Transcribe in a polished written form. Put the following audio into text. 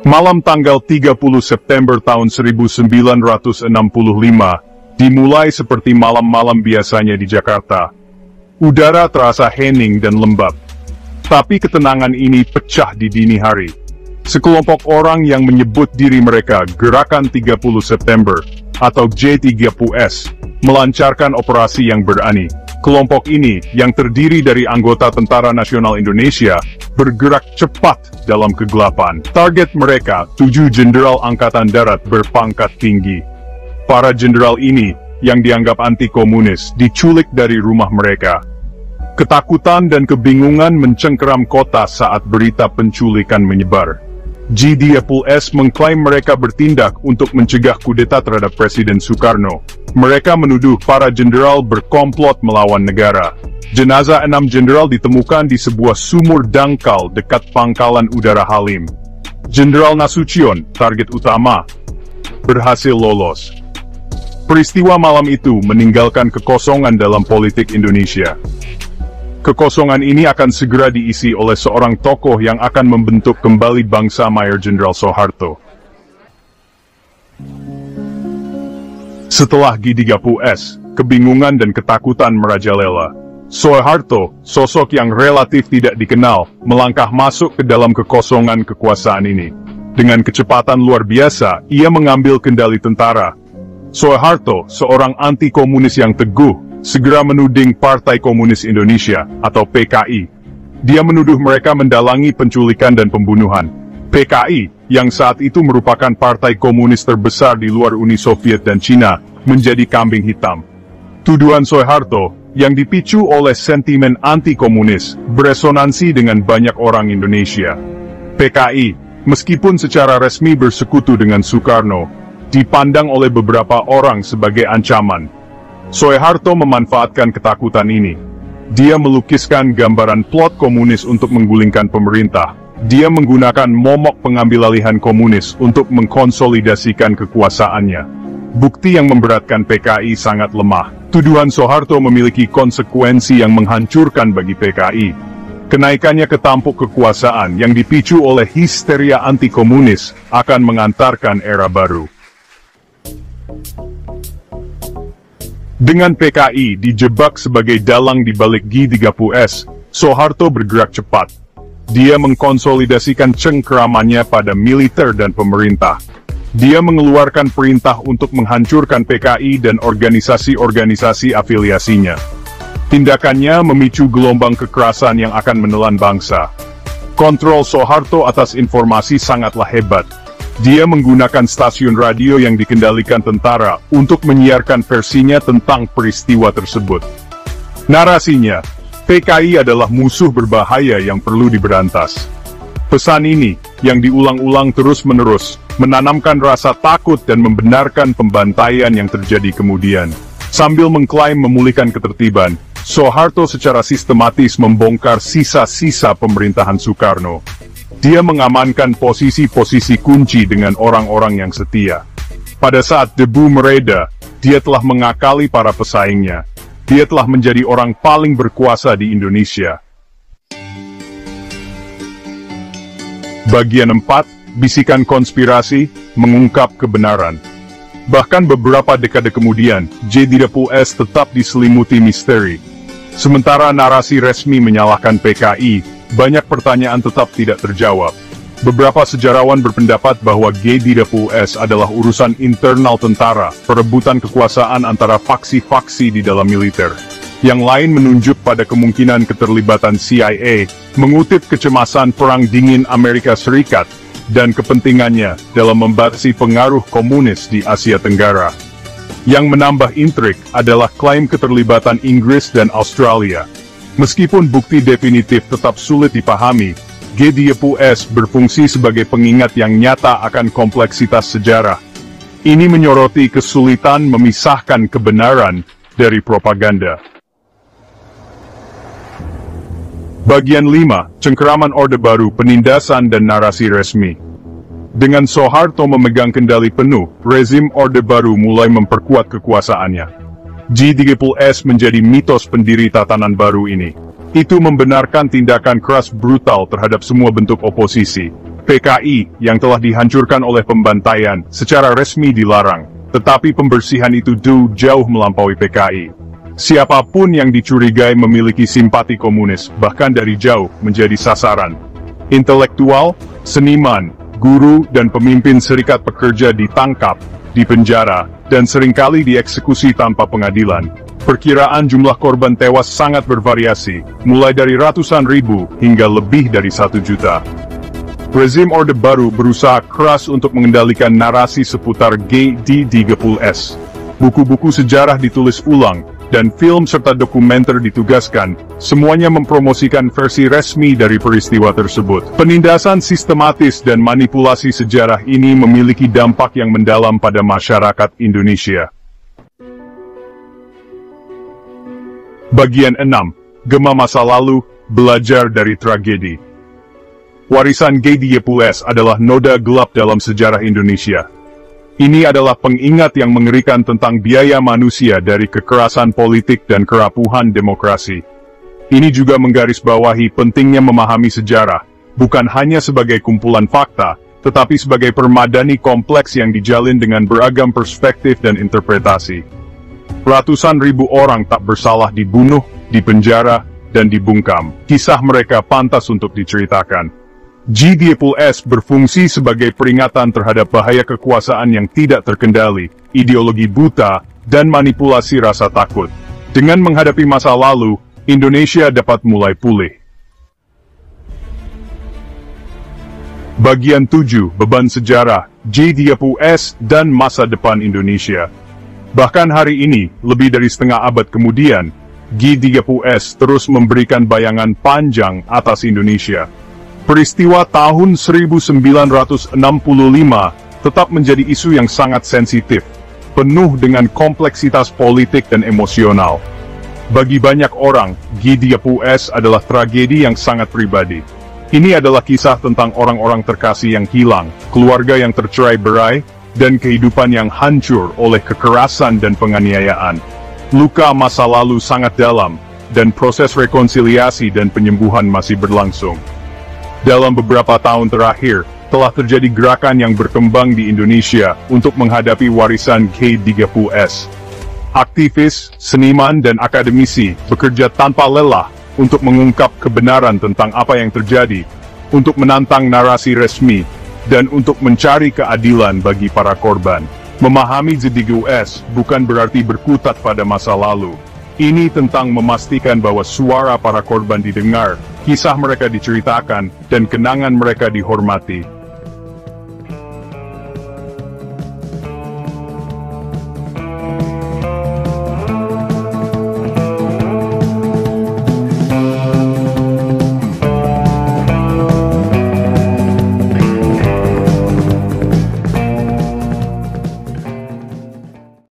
Malam tanggal 30 September tahun 1965, dimulai seperti malam-malam biasanya di Jakarta. Udara terasa hening dan lembab. Tapi ketenangan ini pecah di dini hari. Sekelompok orang yang menyebut diri mereka Gerakan 30 September, atau J30S, melancarkan operasi yang berani. Kelompok ini, yang terdiri dari anggota Tentara Nasional Indonesia, bergerak cepat dalam kegelapan. Target mereka, 7 jenderal Angkatan Darat berpangkat tinggi. Para jenderal ini, yang dianggap anti-komunis, diculik dari rumah mereka. Ketakutan dan kebingungan mencengkeram kota saat berita penculikan menyebar. J30S mengklaim mereka bertindak untuk mencegah kudeta terhadap Presiden Soekarno. Mereka menuduh para jenderal berkomplot melawan negara. Jenazah 6 jenderal ditemukan di sebuah sumur dangkal dekat Pangkalan Udara Halim. Jenderal Nasution, target utama, berhasil lolos. Peristiwa malam itu meninggalkan kekosongan dalam politik Indonesia. Kekosongan ini akan segera diisi oleh seorang tokoh yang akan membentuk kembali bangsa, Mayor Jenderal Soeharto. Setelah G30S, kebingungan dan ketakutan merajalela. Soeharto, sosok yang relatif tidak dikenal, melangkah masuk ke dalam kekosongan kekuasaan ini. Dengan kecepatan luar biasa, ia mengambil kendali tentara. Soeharto, seorang anti-komunis yang teguh, segera menuding Partai Komunis Indonesia, atau PKI. Dia menuduh mereka mendalangi penculikan dan pembunuhan. PKI, yang saat itu merupakan partai komunis terbesar di luar Uni Soviet dan Cina, menjadi kambing hitam. Tuduhan Soeharto, yang dipicu oleh sentimen anti-komunis, beresonansi dengan banyak orang Indonesia. PKI, meskipun secara resmi bersekutu dengan Soekarno, dipandang oleh beberapa orang sebagai ancaman. Soeharto memanfaatkan ketakutan ini. Dia melukiskan gambaran plot komunis untuk menggulingkan pemerintah. Dia menggunakan momok pengambilalihan komunis untuk mengkonsolidasikan kekuasaannya. Bukti yang memberatkan PKI sangat lemah. Tuduhan Soeharto memiliki konsekuensi yang menghancurkan bagi PKI. Kenaikannya ke tampuk kekuasaan yang dipicu oleh histeria anti-komunis akan mengantarkan era baru. Dengan PKI dijebak sebagai dalang di balik G30S, Soeharto bergerak cepat. Dia mengkonsolidasikan cengkeramannya pada militer dan pemerintah. Dia mengeluarkan perintah untuk menghancurkan PKI dan organisasi-organisasi afiliasinya. Tindakannya memicu gelombang kekerasan yang akan menelan bangsa. Kontrol Soeharto atas informasi sangatlah hebat. Dia menggunakan stasiun radio yang dikendalikan tentara untuk menyiarkan versinya tentang peristiwa tersebut. Narasinya, PKI adalah musuh berbahaya yang perlu diberantas. Pesan ini, yang diulang-ulang terus-menerus, menanamkan rasa takut dan membenarkan pembantaian yang terjadi kemudian. Sambil mengklaim memulihkan ketertiban, Soeharto secara sistematis membongkar sisa-sisa pemerintahan Soekarno. Dia mengamankan posisi-posisi kunci dengan orang-orang yang setia. Pada saat debu mereda, dia telah mengakali para pesaingnya. Dia telah menjadi orang paling berkuasa di Indonesia. Bagian 4, bisikan konspirasi, mengungkap kebenaran. Bahkan beberapa dekade kemudian, J30S tetap diselimuti misteri. Sementara narasi resmi menyalahkan PKI, banyak pertanyaan tetap tidak terjawab. Beberapa sejarawan berpendapat bahwa G30S adalah urusan internal tentara, perebutan kekuasaan antara faksi-faksi di dalam militer. Yang lain menunjuk pada kemungkinan keterlibatan CIA, mengutip kecemasan Perang Dingin Amerika Serikat, dan kepentingannya dalam membatasi pengaruh komunis di Asia Tenggara. Yang menambah intrik adalah klaim keterlibatan Inggris dan Australia. Meskipun bukti definitif tetap sulit dipahami, G30S berfungsi sebagai pengingat yang nyata akan kompleksitas sejarah. Ini menyoroti kesulitan memisahkan kebenaran dari propaganda. Bagian 5, Cengkeraman Orde Baru, Penindasan dan Narasi Resmi. Dengan Soeharto memegang kendali penuh, rezim Orde Baru mulai memperkuat kekuasaannya. J30S menjadi mitos pendiri tatanan baru ini. Itu membenarkan tindakan keras brutal terhadap semua bentuk oposisi. PKI yang telah dihancurkan oleh pembantaian secara resmi dilarang, tetapi pembersihan itu jauh melampaui PKI. Siapapun yang dicurigai memiliki simpati komunis bahkan dari jauh menjadi sasaran. Intelektual, seniman, guru, dan pemimpin serikat pekerja ditangkap, dipenjara, dan seringkali dieksekusi tanpa pengadilan. Perkiraan jumlah korban tewas sangat bervariasi, mulai dari ratusan ribu hingga lebih dari 1 juta. Rezim Orde Baru berusaha keras untuk mengendalikan narasi seputar G30S. Buku-buku sejarah ditulis ulang, dan film serta dokumenter ditugaskan, semuanya mempromosikan versi resmi dari peristiwa tersebut. Penindasan sistematis dan manipulasi sejarah ini memiliki dampak yang mendalam pada masyarakat Indonesia. Bagian 6. Gema masa lalu, belajar dari tragedi. Warisan G30S adalah noda gelap dalam sejarah Indonesia. Ini adalah pengingat yang mengerikan tentang biaya manusia dari kekerasan politik dan kerapuhan demokrasi. Ini juga menggarisbawahi pentingnya memahami sejarah, bukan hanya sebagai kumpulan fakta, tetapi sebagai permadani kompleks yang dijalin dengan beragam perspektif dan interpretasi. Ratusan ribu orang tak bersalah dibunuh, dipenjara, dan dibungkam. Kisah mereka pantas untuk diceritakan. G30S berfungsi sebagai peringatan terhadap bahaya kekuasaan yang tidak terkendali, ideologi buta, dan manipulasi rasa takut. Dengan menghadapi masa lalu, Indonesia dapat mulai pulih. Bagian 7. Beban sejarah, G30S, dan masa depan Indonesia. Bahkan hari ini, lebih dari setengah abad kemudian, G30S terus memberikan bayangan panjang atas Indonesia. Peristiwa tahun 1965 tetap menjadi isu yang sangat sensitif, penuh dengan kompleksitas politik dan emosional. Bagi banyak orang, G30S adalah tragedi yang sangat pribadi. Ini adalah kisah tentang orang-orang terkasih yang hilang, keluarga yang tercerai-berai, dan kehidupan yang hancur oleh kekerasan dan penganiayaan. Luka masa lalu sangat dalam, dan proses rekonsiliasi dan penyembuhan masih berlangsung. Dalam beberapa tahun terakhir, telah terjadi gerakan yang berkembang di Indonesia untuk menghadapi warisan G30S. Aktivis, seniman, dan akademisi bekerja tanpa lelah untuk mengungkap kebenaran tentang apa yang terjadi, untuk menantang narasi resmi, dan untuk mencari keadilan bagi para korban. Memahami G30S bukan berarti berkutat pada masa lalu. Ini tentang memastikan bahwa suara para korban didengar, kisah mereka diceritakan, dan kenangan mereka dihormati.